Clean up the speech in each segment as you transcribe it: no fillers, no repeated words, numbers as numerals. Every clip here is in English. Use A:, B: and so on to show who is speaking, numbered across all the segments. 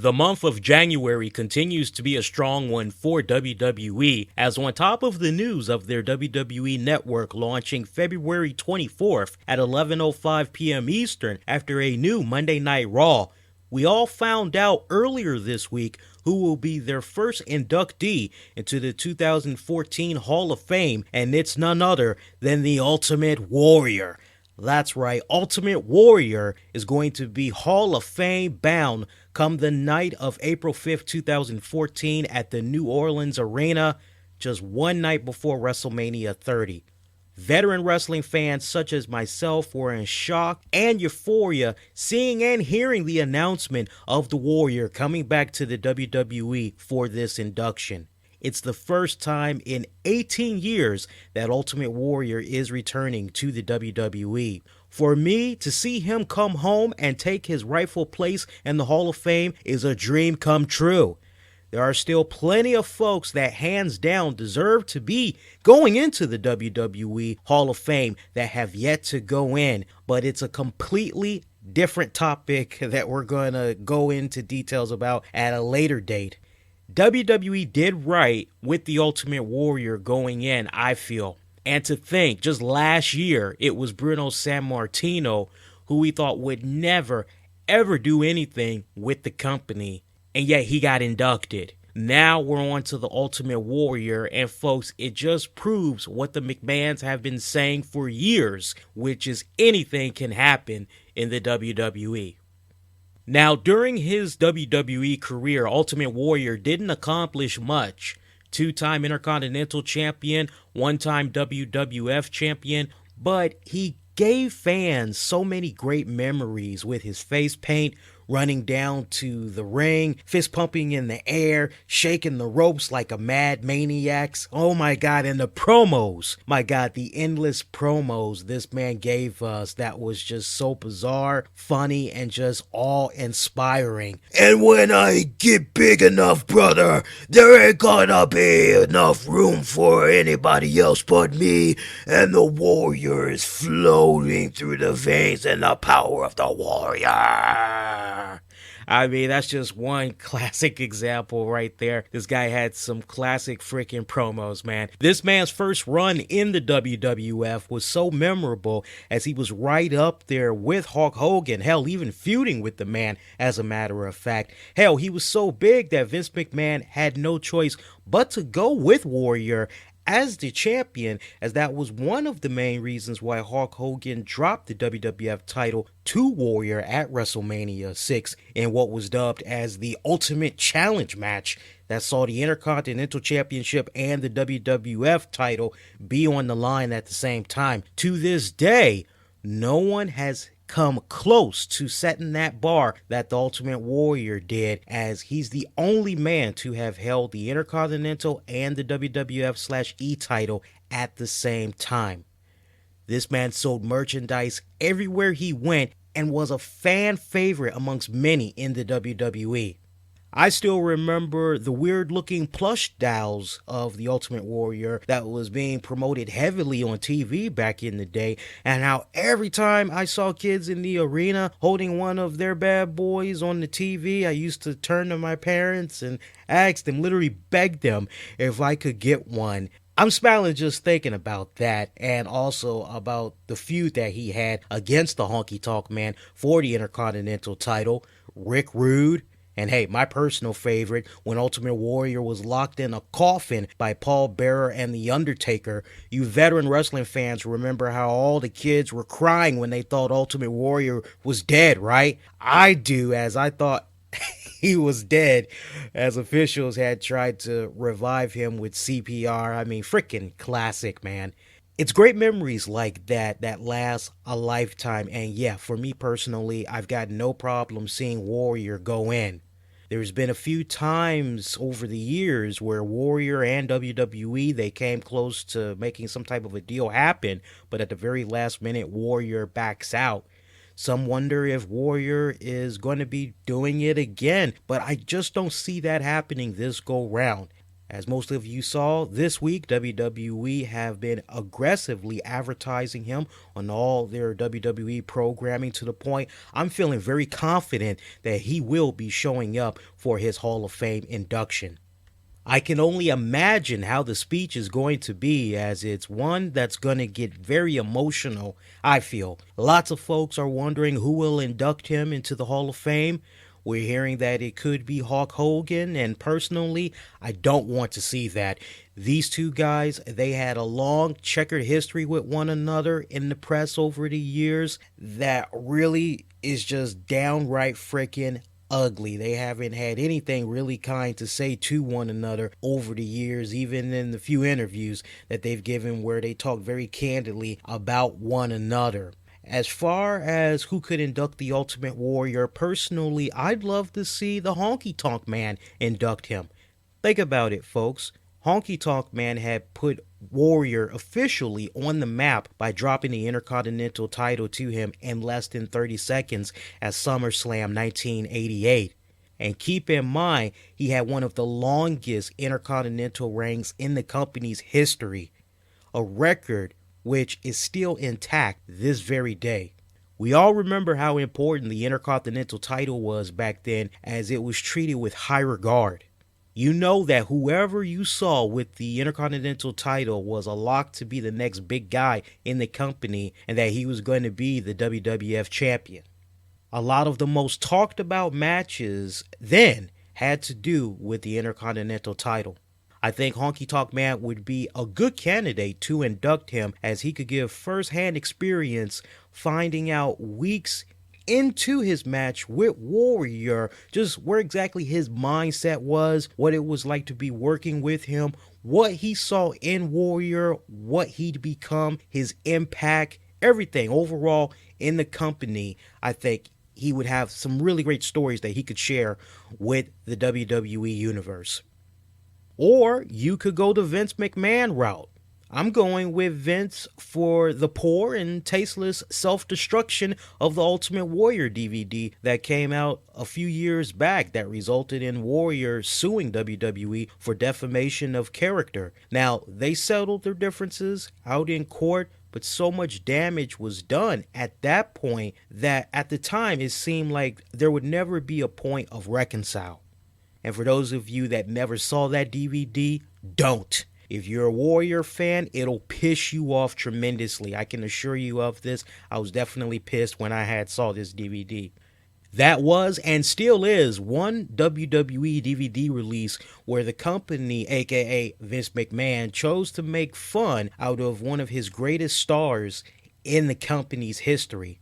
A: The month of January continues to be a strong one for WWE, as on top of the news of their WWE Network launching February 24th at 11:05 p.m. Eastern after a new Monday Night Raw, we all found out earlier this week who will be their first inductee into the 2014 Hall of Fame, and it's none other than the Ultimate Warrior. That's right, Ultimate Warrior is going to be Hall of Fame bound come the night of April 5th, 2014 at the New Orleans Arena, just one night before WrestleMania 30. Veteran wrestling fans such as myself were in shock and euphoria seeing and hearing the announcement of the Warrior coming back to the WWE for this induction. It's the first time in 18 years that Ultimate Warrior is returning to the WWE. For me, to see him come home and take his rightful place in the Hall of Fame is a dream come true. There are still plenty of folks that hands down deserve to be going into the WWE Hall of Fame that have yet to go in, but it's a completely different topic that we're going to go into details about at a later date. WWE did right with the Ultimate Warrior going in, I feel. And to think, just last year, it was Bruno Sammartino who we thought would never, ever do anything with the company. And yet he got inducted. Now we're on to the Ultimate Warrior. And folks, it just proves what the McMahons have been saying for years, which is anything can happen in the WWE. Now, during his WWE career, Ultimate Warrior didn't accomplish much. Two-time Intercontinental Champion, one-time WWF Champion, but he gave fans so many great memories with his face paint, running down to the ring, fist pumping in the air, shaking the ropes like a mad maniac. Oh my God, and the promos. My God, the endless promos this man gave us that was just so bizarre, funny, and just awe-inspiring. And when I get big enough, brother, there ain't gonna be enough room for anybody else but me, and the warrior is floating through the veins and the power of the warrior. I mean, that's just one classic example right there. This guy had some classic freaking promos, man. This man's first run in the WWF was so memorable as he was right up there with Hulk Hogan. Hell, even feuding with the man, as a matter of fact. Hell, he was so big that Vince McMahon had no choice but to go with Warrior as the champion, as that was one of the main reasons why Hulk Hogan dropped the WWF title to Warrior at WrestleMania 6 in what was dubbed as the Ultimate Challenge match that saw the Intercontinental Championship and the WWF title be on the line at the same time. To this day, no one has come close to setting that bar that the Ultimate Warrior did, as he's the only man to have held the Intercontinental and the WWF/E title at the same time. This man sold merchandise everywhere he went and was a fan favorite amongst many in the WWE. I still remember the weird-looking plush dolls of the Ultimate Warrior that was being promoted heavily on TV back in the day, and how every time I saw kids in the arena holding one of their bad boys on the TV, I used to turn to my parents and ask them, literally beg them, if I could get one. I'm smiling just thinking about that, and also about the feud that he had against the Honky Tonk Man for the Intercontinental title, Rick Rude. And hey, my personal favorite, when Ultimate Warrior was locked in a coffin by Paul Bearer and The Undertaker. You veteran wrestling fans remember how all the kids were crying when they thought Ultimate Warrior was dead, right? I do, as I thought he was dead, as officials had tried to revive him with CPR. I mean, freaking classic, man. It's great memories like that that last a lifetime. And yeah, for me personally, I've got no problem seeing Warrior go in. There's been a few times over the years where Warrior and WWE, they came close to making some type of a deal happen, but at the very last minute, Warrior backs out. Some wonder if Warrior is going to be doing it again, but I just don't see that happening this go round. As most of you saw this week, WWE have been aggressively advertising him on all their WWE programming to the point I'm feeling very confident that he will be showing up for his Hall of Fame induction. I can only imagine how the speech is going to be, as it's one that's going to get very emotional, I feel. Lots of folks are wondering who will induct him into the Hall of Fame. We're hearing that it could be Hulk Hogan, and personally, I don't want to see that. These two guys, they had a long checkered history with one another in the press over the years that really is just downright freaking ugly. They haven't had anything really kind to say to one another over the years, even in the few interviews that they've given where they talk very candidly about one another. As far as who could induct the Ultimate Warrior, personally, I'd love to see the Honky Tonk Man induct him. Think about it, folks. Honky Tonk Man had put Warrior officially on the map by dropping the Intercontinental title to him in less than 30 seconds at SummerSlam 1988. And keep in mind, he had one of the longest Intercontinental reigns in the company's history, a record which is still intact this very day. We all remember how important the Intercontinental title was back then, as it was treated with high regard. You know that whoever you saw with the Intercontinental title was a lock to be the next big guy in the company, and that he was going to be the WWF champion. A lot of the most talked about matches then had to do with the Intercontinental title. I think Honky Tonk Man would be a good candidate to induct him, as he could give first-hand experience finding out weeks into his match with Warrior just where exactly his mindset was, what it was like to be working with him, what he saw in Warrior, what he'd become, his impact, everything overall in the company. I think he would have some really great stories that he could share with the WWE Universe. Or you could go the Vince McMahon route. I'm going with Vince for the poor and tasteless self-destruction of the Ultimate Warrior DVD that came out a few years back that resulted in Warrior suing WWE for defamation of character. Now, they settled their differences out in court, but so much damage was done at that point that at the time it seemed like there would never be a point of reconcile. And for those of you that never saw that DVD, don't. If you're a Warrior fan, it'll piss you off tremendously. I can assure you of this. I was definitely pissed when I had saw this DVD. That was and still is one WWE DVD release where the company, aka Vince McMahon, chose to make fun out of one of his greatest stars in the company's history.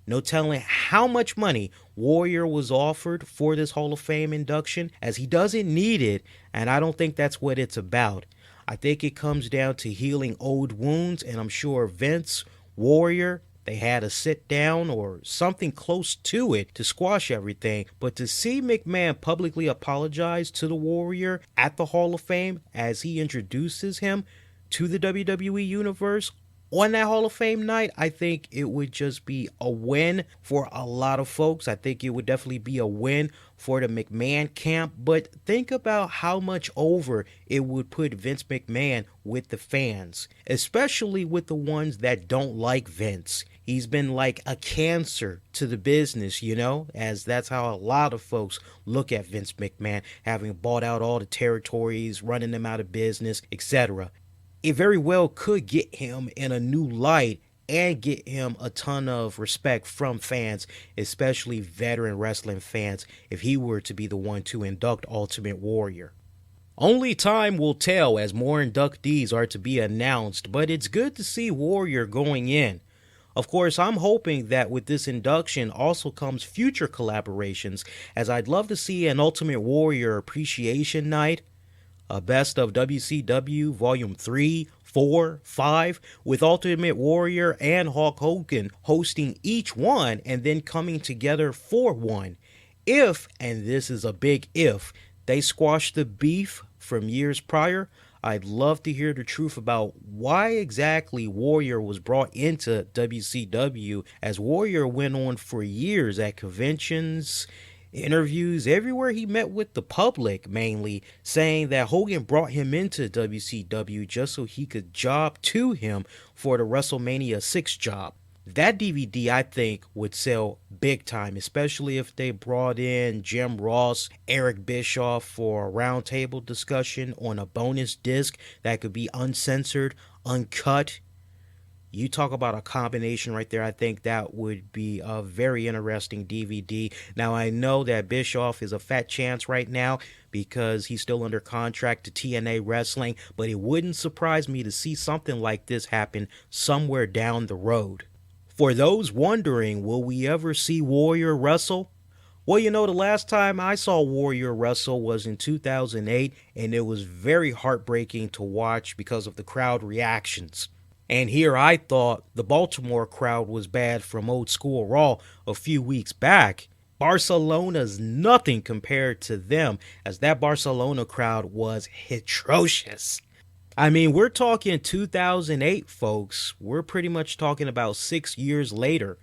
A: No telling how much money Warrior was offered for this Hall of Fame induction, as he doesn't need it, and I don't think that's what it's about. I think it comes down to healing old wounds, and I'm sure Vince, Warrior, they had a sit down or something close to it to squash everything. But to see McMahon publicly apologize to the Warrior at the Hall of Fame as he introduces him to the WWE Universe on that Hall of Fame night, I think it would just be a win for a lot of folks. I think it would definitely be a win for the McMahon camp. But think about how much over it would put Vince McMahon with the fans, especially with the ones that don't like Vince. He's been like a cancer to the business, you know, as that's how a lot of folks look at Vince McMahon, having bought out all the territories, running them out of business, etc. It very well could get him in a new light and get him a ton of respect from fans, especially veteran wrestling fans, if he were to be the one to induct Ultimate Warrior. Only time will tell as more inductees are to be announced, but it's good to see Warrior going in. Of course, I'm hoping that with this induction also comes future collaborations, as I'd love to see an Ultimate Warrior Appreciation Night, a Best of WCW Volume 3, 4, 5, with Ultimate Warrior and Hulk Hogan hosting each one and then coming together for one. If, and this is a big if, they squash the beef from years prior, I'd love to hear the truth about why exactly Warrior was brought into WCW, as Warrior went on for years at conventions, interviews, everywhere he met with the public, mainly saying that Hogan brought him into WCW just so he could job to him for the WrestleMania 6 job. That DVD, I think, would sell big time, especially if they brought in Jim Ross, Eric Bischoff for a roundtable discussion on a bonus disc that could be uncensored, uncut. You talk about a combination right there. I think that would be a very interesting DVD. Now, I know that Bischoff is a fat chance right now because he's still under contract to TNA Wrestling, but it wouldn't surprise me to see something like this happen somewhere down the road. For those wondering, will we ever see Warrior wrestle? Well, the last time I saw Warrior wrestle was in 2008, and it was very heartbreaking to watch because of the crowd reactions. And here I thought the Baltimore crowd was bad from Old School Raw a few weeks back. Barcelona's nothing compared to them, as that Barcelona crowd was atrocious. I mean, we're talking 2008, folks. We're pretty much talking about 6 years later.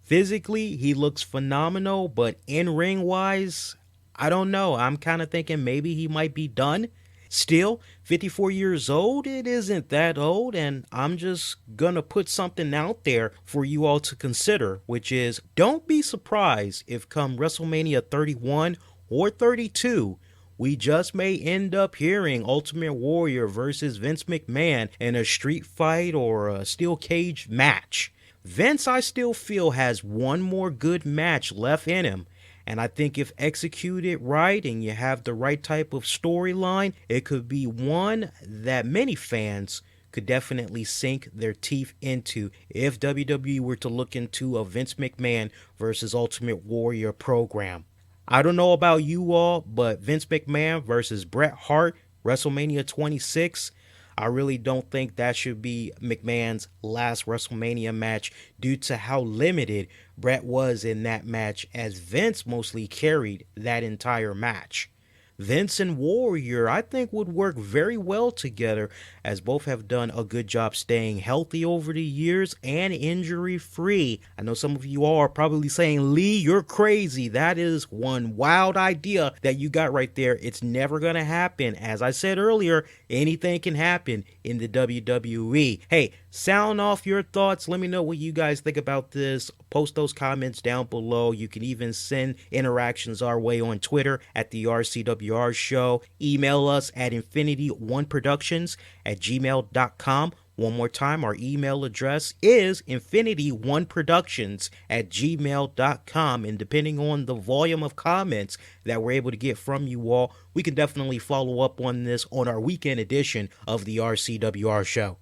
A: Physically, he looks phenomenal, but in-ring wise, I don't know. I'm kind of thinking maybe he might be done. Still, 54 years old, it isn't that old, and I'm just gonna put something out there for you all to consider, which is don't be surprised if come WrestleMania 31 or 32, we just may end up hearing Ultimate Warrior versus Vince McMahon in a street fight or a steel cage match. Vince, I still feel, has one more good match left in him. And I think if executed right and you have the right type of storyline, it could be one that many fans could definitely sink their teeth into if WWE were to look into a Vince McMahon versus Ultimate Warrior program. I don't know about you all, but Vince McMahon versus Bret Hart, WrestleMania 26, I really don't think that should be McMahon's last WrestleMania match due to how limited Bret was in that match, as Vince mostly carried that entire match. Vince and Warrior, I think, would work very well together, as both have done a good job staying healthy over the years and injury-free. I know some of you all are probably saying, Lee, you're crazy. That is one wild idea that you got right there. It's never going to happen. As I said earlier, anything can happen in the WWE. Hey, sound off your thoughts. Let me know what you guys think about this. Post those comments down below. You can even send interactions our way on Twitter at the RCWR Show. Email us at infinity1productions@gmail.com. One more time, our email address is infinity1productions@gmail.com. And depending on the volume of comments that we're able to get from you all, we can definitely follow up on this on our weekend edition of the RCWR Show.